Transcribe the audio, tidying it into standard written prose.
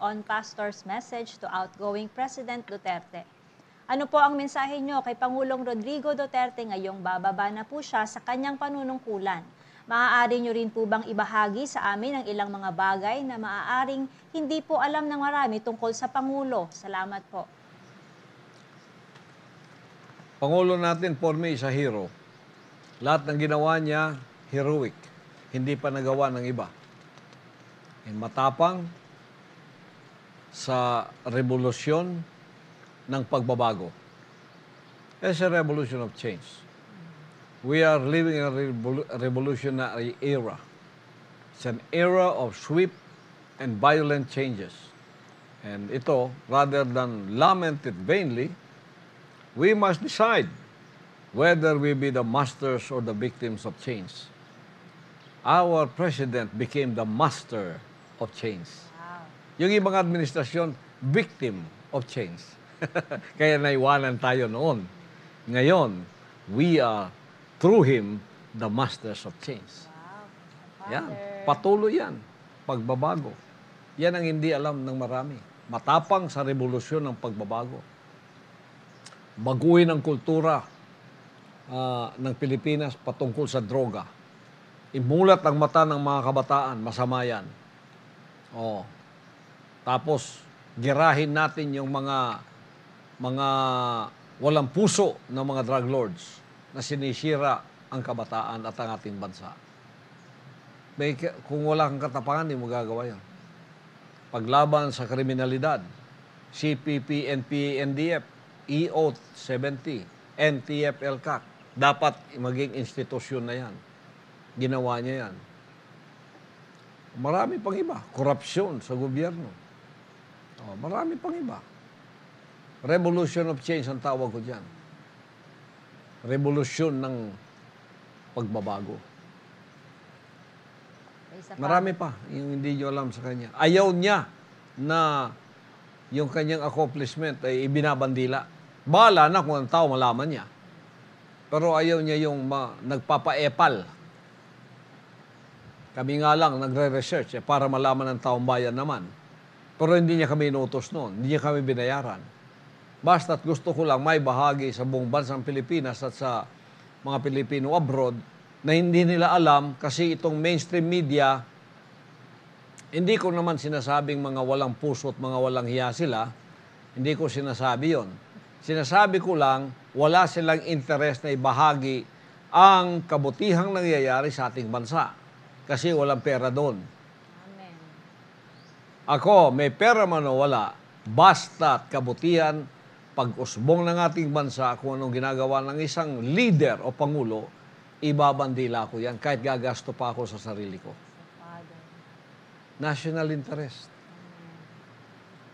on pastor's message to outgoing President Duterte. Ano po ang mensahe nyo kay Pangulong Rodrigo Duterte ngayong bababa na po siya sa kanyang panunungkulan? Maaari nyo rin po bang ibahagi sa amin ang ilang mga bagay na maaaring hindi po alam ng marami tungkol sa Pangulo? Salamat po. Pangulo natin, for me, is a hero. Lahat ng ginawa niya, heroic. Hindi pa nagawa ng iba. Matapang sa revolusyon ng pagbabago. It's a revolution of change. We are living in a revolutionary era. It's an era of swift and violent changes. And ito, rather than lament it vainly, we must decide whether we be the masters or the victims of change. Our president became the master of change. Wow. Yung ibang administrasyon, victim of change. Kaya naiwanan tayo noon. Ngayon, we are, through him, the masters of change. Wow. Yan. Patuloy yan. Pagbabago. Yan ang hindi alam ng marami. Matapang sa revolusyon ng pagbabago. Baguhin ang kultura ng Pilipinas patungkol sa droga. Imulat ang mata ng mga kabataan. Masama yan. Tapos, girahin natin yung mga walang puso ng mga drug lords na sinisira ang kabataan at ang ating bansa. Kung wala kang katapangan, hindi mo gagawa yan. Paglaban sa kriminalidad, CPP, NPA, NDF, EO 70, NTF, LCAC, dapat maging institusyon na yan. Ginawa niya yan. Marami pang iba. Korupsyon sa gobyerno. Marami pang iba. Revolution of change ang tawag ko dyan. Revolution ng pagbabago. Marami pa yung hindi nyo alam sa kanya. Ayaw niya na yung kanyang accomplishment ay ibinabandila. Bahala na kung ang tao malaman niya. Pero ayaw niya yung nagpapa-epal. Kami nga lang nagre-research para malaman ng taong bayan naman. Pero hindi niya kami inutos noon. Hindi niya kami binayaran. Basta't gusto ko lang may bahagi sa buong bansang Pilipinas at sa mga Pilipino abroad na hindi nila alam kasi itong mainstream media, hindi ko naman sinasabing mga walang puso at mga walang hiya sila. Hindi ko sinasabi yon. Sinasabi ko lang, wala silang interes na ibahagi ang kabutihang nangyayari sa ating bansa. Kasi walang pera doon. Amen. Ako, may pera man o wala, basta't kabutihan, pag-usbong ng ating bansa, kung anong ginagawa ng isang leader o pangulo, ibabandila ko yan kahit gagasto pa ako sa sarili ko. National interest.